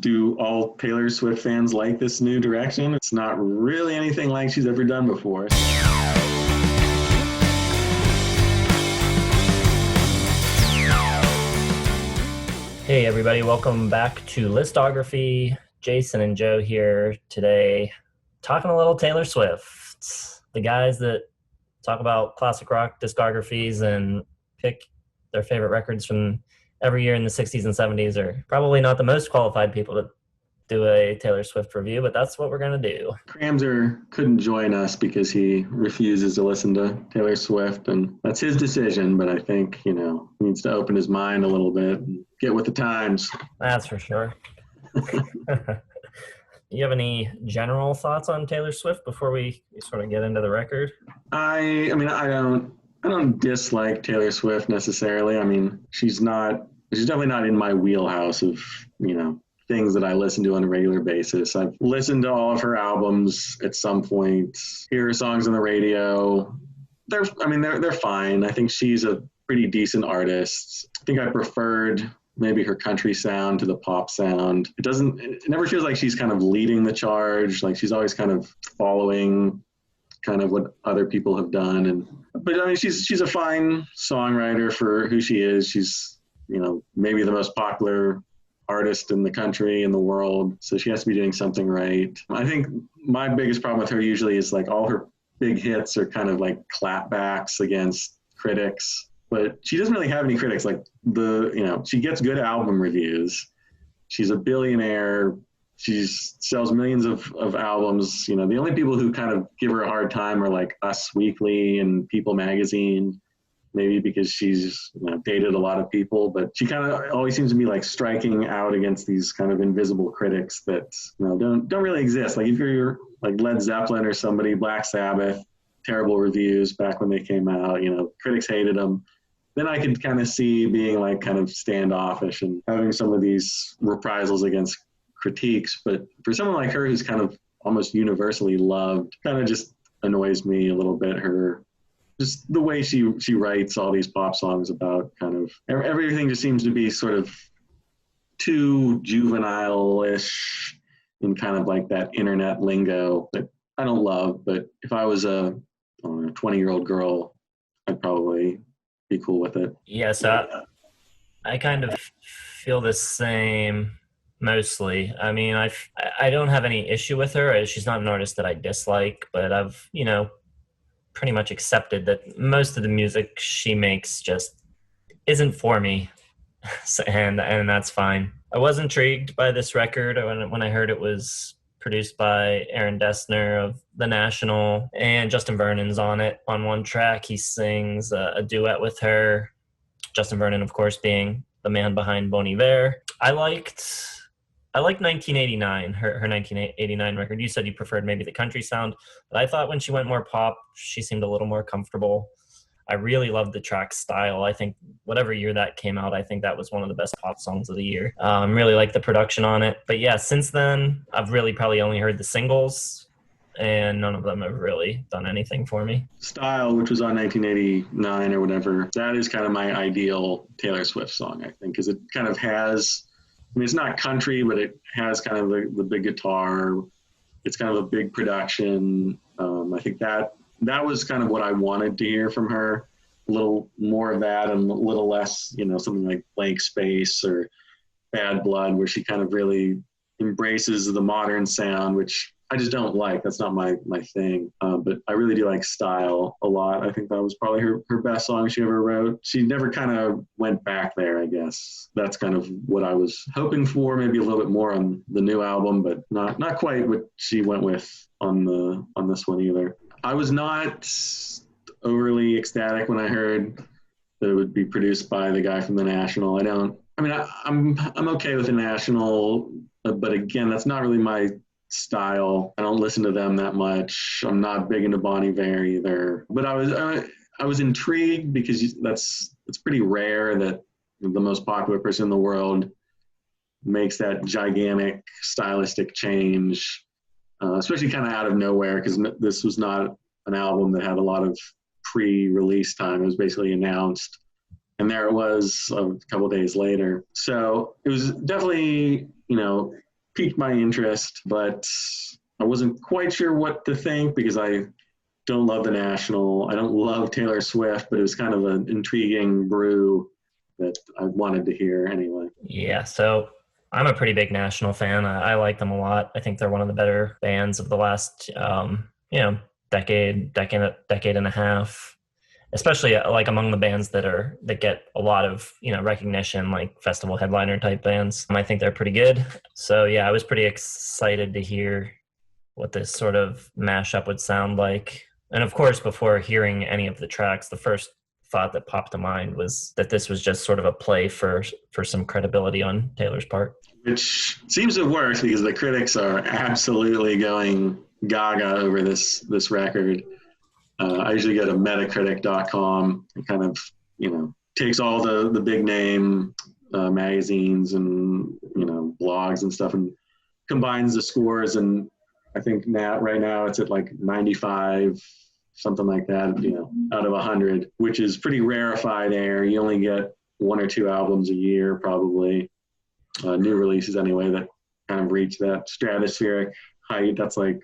do all Taylor Swift fans like this new direction? It's not really anything like she's ever done before. Hey everybody, welcome back to Listography. Jason and Joe here today, talking a little Taylor Swift. The guys that talk about classic rock discographies and pick their favorite records from every year in the 60s and 70s are probably not the most qualified people to do a Taylor Swift review, but that's what we're going to do. Cramser couldn't join us because he refuses to listen to Taylor Swift, and that's his decision, but I think, he needs to open his mind a little bit and get with the times. That's for sure. You have any general thoughts on Taylor Swift before we sort of get into the record? I don't dislike Taylor Swift necessarily. I mean, she's definitely not in my wheelhouse of, things that I listen to on a regular basis. I've listened to all of her albums at some point, hear her songs on the radio. They're fine. I think she's a pretty decent artist. I think I preferred maybe her country sound to the pop sound. It never feels like she's kind of leading the charge. Like she's always kind of following kind of what other people have done. But she's a fine songwriter for who she is. She's, maybe the most popular artist in the country, in the world. So she has to be doing something right. I think my biggest problem with her usually is like all her big hits are kind of like clapbacks against critics. But she doesn't really have any critics. Like she gets good album reviews. She's a billionaire. She sells millions of albums. The only people who kind of give her a hard time are like Us Weekly and People Magazine, maybe because she's dated a lot of people. But she kind of always seems to be like striking out against these kind of invisible critics that don't really exist. Like if you're like Led Zeppelin or somebody, Black Sabbath, terrible reviews back when they came out. Critics hated them. Then I could kind of see being like kind of standoffish and having some of these reprisals against critiques. But for someone like her who's kind of almost universally loved, kind of just annoys me a little bit. Just the way she writes all these pop songs about kind of everything just seems to be sort of too juvenile-ish in kind of like that internet lingo that I don't love. But if I was a 20-year-old girl, I'd probably be cool with it. Yes, I kind of feel the same mostly. I mean, I don't have any issue with her. She's not an artist that I dislike, but I've, pretty much accepted that most of the music she makes just isn't for me. and that's fine. I was intrigued by this record when I heard it was produced by Dessner of The National, and Justin Vernon's on it. On one track, he sings a duet with her. Justin Vernon, of course, being the man behind Bon Iver. I liked 1989, her 1989 record. You said you preferred maybe the country sound, but I thought when she went more pop, she seemed a little more comfortable. I really loved the track Style. I think whatever year that came out, I think that was one of the best pop songs of the year. Really liked the production on it. But yeah, since then, I've really probably only heard the singles, and none of them have really done anything for me. Style, which was on 1989 or whatever, that is kind of my ideal Taylor Swift song, I think, because it kind of has, it's not country, but it has kind of the big guitar. It's kind of a big production. I think that was kind of what I wanted to hear from her. A little more of that and a little less, something like Blank Space or Bad Blood, where she kind of really embraces the modern sound, which I just don't like. That's not my thing. But I really do like Style a lot. I think that was probably her best song she ever wrote. She never kind of went back there, I guess. That's kind of what I was hoping for, maybe a little bit more on the new album, but not quite what she went with on this one either. I was not overly ecstatic when I heard that it would be produced by the guy from The National. I'm okay with The National, but again, that's not really my style. I don't listen to them that much. I'm not big into Bon Iver either. But I was intrigued because it's pretty rare that the most popular person in the world makes that gigantic stylistic change, especially kind of out of nowhere, because this was not an album that had a lot of pre-release time. It was basically announced, and there it was a couple of days later. So it was definitely, piqued my interest, but I wasn't quite sure what to think because I don't love the National. I don't love Taylor Swift, but it was kind of an intriguing brew that I wanted to hear anyway. Yeah, so I'm a pretty big National fan. I like them a lot. I think they're one of the better bands of the last, decade and a half. Especially like among the bands that get a lot of recognition, like festival headliner type bands. I think they're pretty good. So yeah, I was pretty excited to hear what this sort of mashup would sound like. And of course, before hearing any of the tracks, the first thought that popped to mind was that this was just sort of a play for some credibility on Taylor's part. Which seems to work because the critics are absolutely going gaga over this record. I usually go to metacritic.com and kind of, takes all the big name magazines and, blogs and stuff and combines the scores. And I think right now it's at like 95, something like that, out of 100, which is pretty rarefied air. You only get 1 or 2 albums a year, probably, new releases anyway, that kind of reach that stratospheric height. That's like,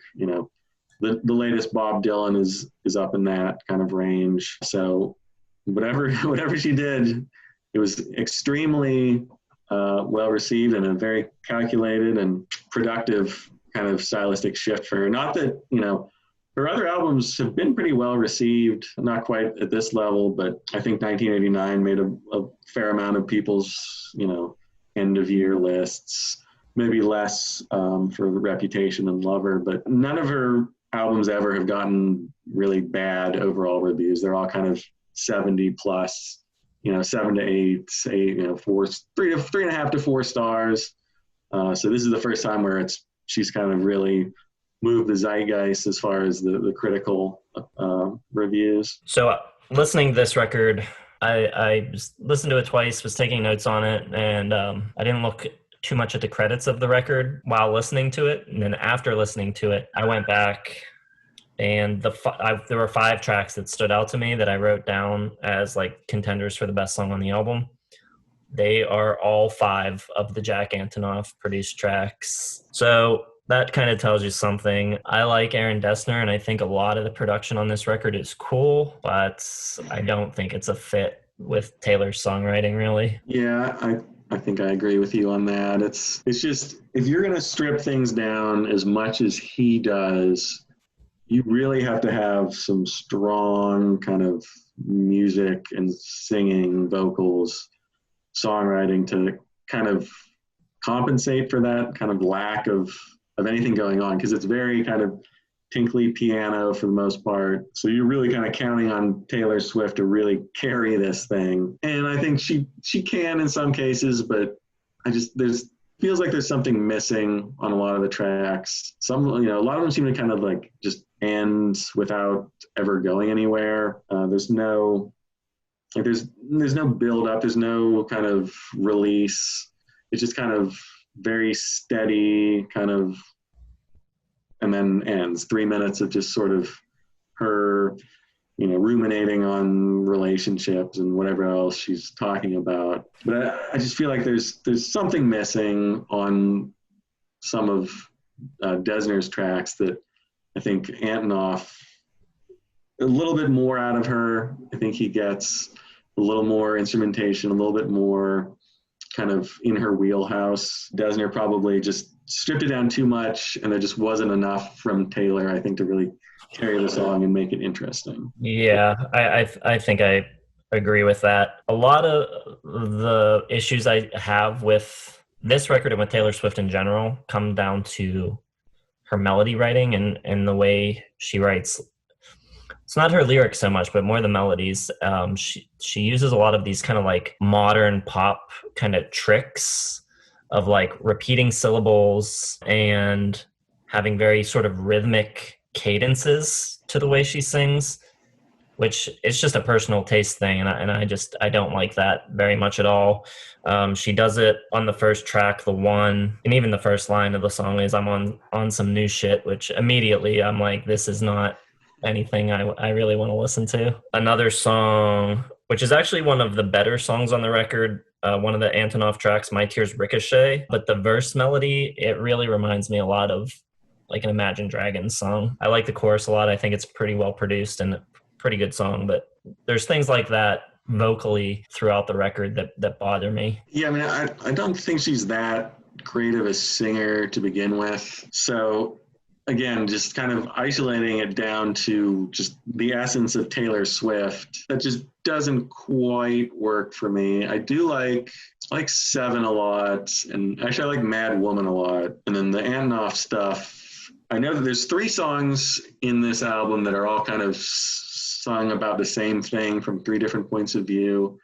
the latest Bob Dylan is up in that kind of range. So whatever she did, it was extremely well received and a very calculated and productive kind of stylistic shift for her. Not that, her other albums have been pretty well received, not quite at this level, but I think 1989 made a fair amount of people's, end of year lists, maybe less for Reputation and Lover, but none of her albums ever have gotten really bad overall reviews. They're all kind of 70 plus, 7 to 8, 4, 3.5 to 4 stars. So this is the first time where she's kind of really moved the zeitgeist as far as the critical reviews. So listening to this record, I listened to it twice, was taking notes on it, and I didn't look too much at the credits of the record while listening to it. And then after listening to it, I went back and there were 5 tracks that stood out to me that I wrote down as like contenders for the best song on the album. They are all 5 of the Jack Antonoff produced tracks. So that kind of tells you something. I like Aaron Dessner, and I think a lot of the production on this record is cool, but I don't think it's a fit with Taylor's songwriting, really. Yeah, I think I agree with you on that. It's just, if you're going to strip things down as much as he does, you really have to have some strong kind of music and singing, vocals, songwriting to kind of compensate for that kind of lack of anything going on, because it's very kind of tinkly piano for the most part. So you're really kind of counting on Taylor Swift to really carry this thing. And I think she can in some cases, but feels like there's something missing on a lot of the tracks. Some, a lot of them seem to kind of like just end without ever going anywhere. There's no build up. There's no kind of release. It's just kind of very steady kind of, and then ends. 3 minutes of just sort of her, ruminating on relationships and whatever else she's talking about. But I just feel like there's something missing on some of Dessner's tracks that I think Antonoff, a little bit more out of her. I think he gets a little more instrumentation, a little bit more kind of in her wheelhouse. Dessner probably just stripped it down too much, and there just wasn't enough from Taylor, I think, to really carry the song and make it interesting. Yeah, I think I agree with that. A lot of the issues I have with this record and with Taylor Swift in general come down to her melody writing and the way she writes. It's not her lyrics so much, but more the melodies. She uses a lot of these kind of like modern pop kind of tricks of like repeating syllables and having very sort of rhythmic cadences to the way she sings, which is just a personal taste thing. And I don't like that very much at all. She does it on the first track, the one, and even the first line of the song is I'm on some new shit, which immediately I'm like, this is not anything I really want to listen to. Another song, which is actually one of the better songs on the record, one of the Antonov tracks, My Tears Ricochet, but the verse melody, it really reminds me a lot of like an Imagine Dragons song. I like the chorus a lot. I think it's pretty well produced and a pretty good song, but there's things like that vocally throughout the record that bother me. Yeah, I mean, I don't think she's that great of a singer to begin with. So again, just kind of isolating it down to just the essence of Taylor Swift, that just doesn't quite work for me. I do like Seven a lot, and actually I like Mad Woman a lot. And then the Antonoff stuff, I know that there's 3 songs in this album that are all kind of sung about the same thing from 3 different points of view.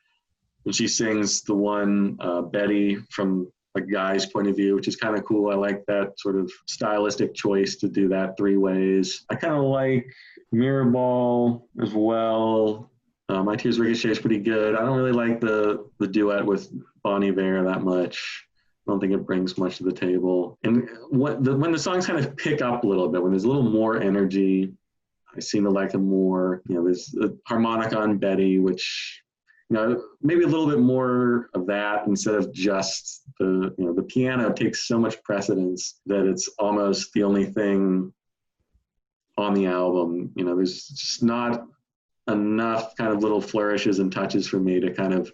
And she sings the one, Betty, from a guy's point of view, which is kind of cool. I like that sort of stylistic choice to do that 3 ways. I kind of like Mirror Ball as well. My Tears Ricochet is pretty good. I don't really like the duet with Bon Iver that much. I don't think it brings much to the table. And when the songs kind of pick up a little bit, when there's a little more energy, I seem to like them more. You know, there's a harmonica on Betty, which, you know, maybe a little bit more of that instead of just the piano takes so much precedence that it's almost the only thing on the album. You know, there's just not enough kind of little flourishes and touches for me to kind of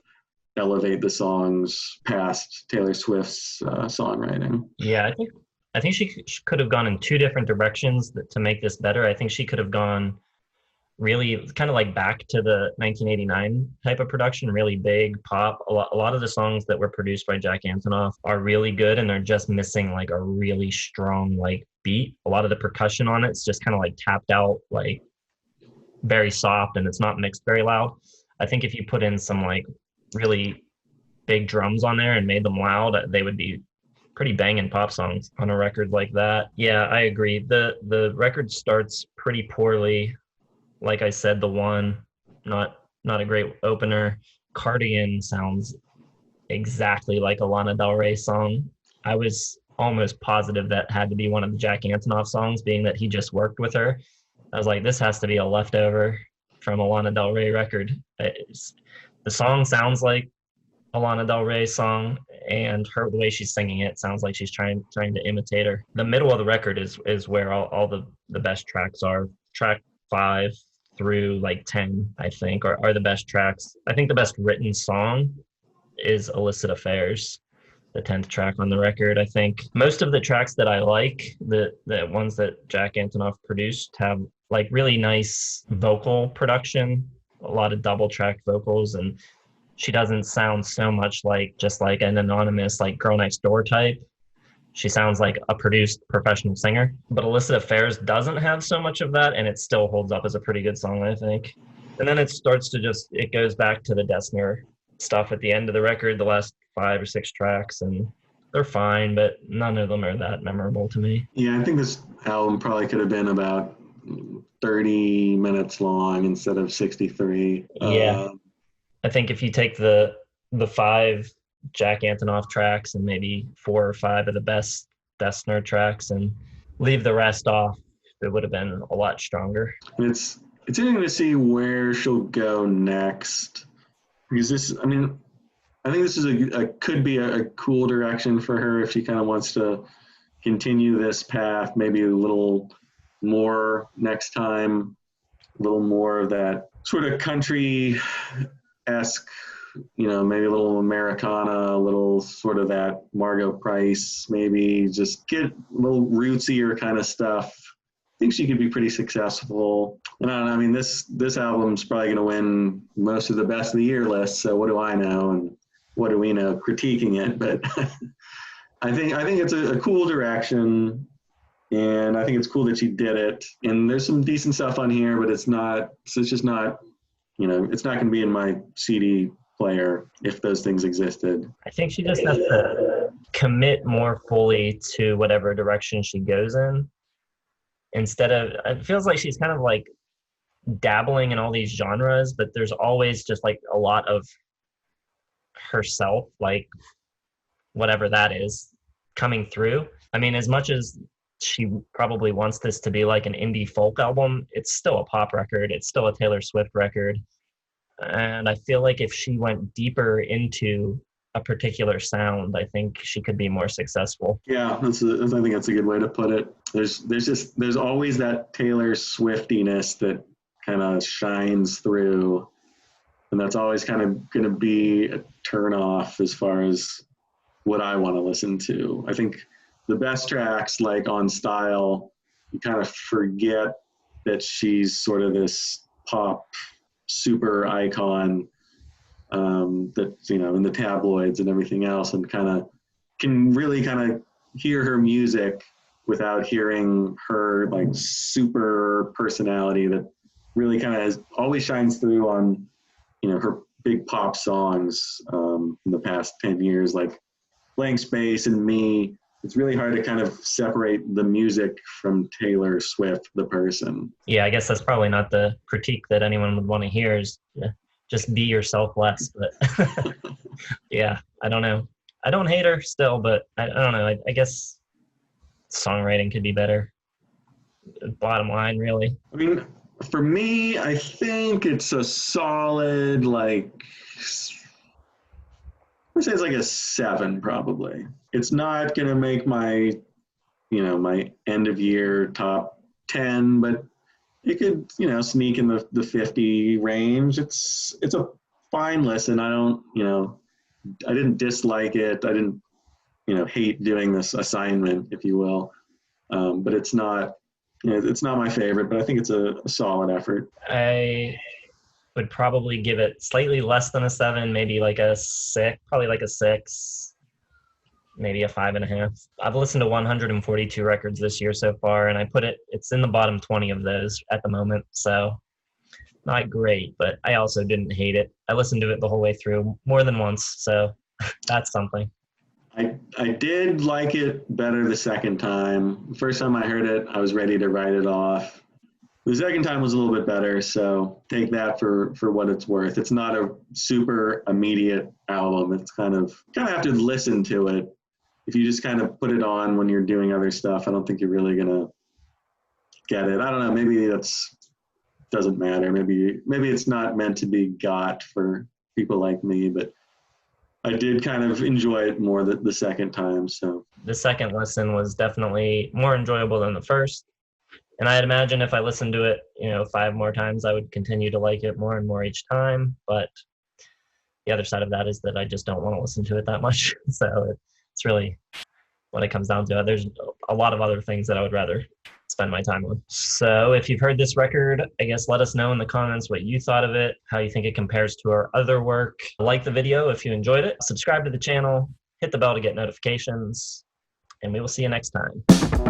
elevate the songs past Taylor Swift's songwriting. Yeah, I think she could have gone in 2 different directions to make this better. I think she could have gone really kind of like back to the 1989 type of production, really big pop. A lot of the songs that were produced by Jack Antonoff are really good, and they're just missing like a really strong like beat. A lot of the percussion on it's just kind of like tapped out, like very soft, and it's not mixed very loud. I think if you put in some like really big drums on there and made them loud, they would be pretty banging pop songs on a record like that. Yeah, I agree. The record starts pretty poorly. Like I said, the one, not a great opener. Cardigan sounds exactly like a Lana Del Rey song. I was almost positive that had to be one of the Jack Antonoff songs, being that he just worked with her. I was like, this has to be a leftover from a Lana Del Rey record. The song sounds like a Lana Del Rey song, and the way she's singing it sounds like she's trying to imitate her. The middle of the record is where all the best tracks are. Track 5 through like 10, I think, are the best tracks. I think the best written song is Illicit Affairs, the 10th track on the record. I think most of the tracks that I like, the ones that Jack Antonoff produced, have like really nice vocal production, a lot of double track vocals, and she doesn't sound so much like just like an anonymous like girl next door type. She sounds like a produced professional singer. But Illicit Affairs doesn't have so much of that, and it still holds up as a pretty good song, I think. And then it goes back to the Dessner stuff at the end of the record, the last 5 or 6 tracks, and they're fine, but none of them are that memorable to me. Yeah, I think this album probably could have been about 30 minutes long instead of 63. Yeah. I think if you take the 5 Jack Antonoff tracks and maybe 4 or 5 of the best Dessner tracks and leave the rest off, it would have been a lot stronger. It's interesting to see where she'll go next, because I think this is could be a cool direction for her if she kind of wants to continue this path, maybe a little more next time, a little more of that sort of country-esque, maybe a little Americana, a little sort of that Margot Price, maybe just get a little rootsier kind of stuff. I think she could be pretty successful. And I don't know, I mean, this album's probably going to win most of the best of the year lists, so what do I know and what do we know critiquing it? But I think it's a cool direction, and I think it's cool that she did it. And there's some decent stuff on here, but it's just not, it's not going to be in my CD player if those things existed. I think she just has to commit more fully to whatever direction she goes in. Instead of, it feels like she's kind of like dabbling in all these genres, but there's always just like a lot of herself, like whatever that is, coming through. I mean, as much as she probably wants this to be like an indie folk album, it's still a pop record. It's still a Taylor Swift record. And I feel like if she went deeper into a particular sound, I think she could be more successful. Yeah, I think that's a good way to put it. There's always that Taylor Swiftiness that kind of shines through, and that's always kind of going to be a turn off as far as what I want to listen to. I think the best tracks, like on Style, you kind of forget that she's sort of this pop super icon that, in the tabloids and everything else, and kind of can really kind of hear her music without hearing her like super personality that really kind of always shines through on, her big pop songs in the past 10 years, like Blank Space and Me. It's really hard to kind of separate the music from Taylor Swift, the person. Yeah, I guess that's probably not the critique that anyone would want to hear, is just be yourself less. But yeah, I don't know. I don't hate her still, but I don't know. I guess songwriting could be better. Bottom line, really. I mean, for me, I think it's a solid, like, I would say it's like a 7, probably. It's not going to make my, my end of year top 10, but it could, sneak in the 50 range. It's a fine listen. I didn't dislike it. I didn't, hate doing this assignment, if you will. But it's not, it's not my favorite, but I think it's a solid effort. I would probably give it slightly less than a 7, maybe like a 6, probably like a 6, maybe a 5.5. I've listened to 142 records this year so far, and it's in the bottom 20 of those at the moment. So not great, but I also didn't hate it. I listened to it the whole way through more than once, so that's something. I did like it better the second time. The first time I heard it, I was ready to write it off. The second time was a little bit better, so take that for what it's worth. It's not a super immediate album. It's kind of have to listen to it. If you just kind of put it on when you're doing other stuff, I don't think you're really gonna get it. I don't know. Maybe doesn't matter. Maybe it's not meant to be got for people like me, but I did kind of enjoy it more the second time. So the second listen was definitely more enjoyable than the first. And I'd imagine if I listened to it, 5 more times, I would continue to like it more and more each time. But the other side of that is that I just don't want to listen to it that much. So it's really what it comes down to. There's a lot of other things that I would rather spend my time on. So if you've heard this record, I guess let us know in the comments what you thought of it, how you think it compares to our other work. Like the video if you enjoyed it. Subscribe to the channel. Hit the bell to get notifications. And we will see you next time.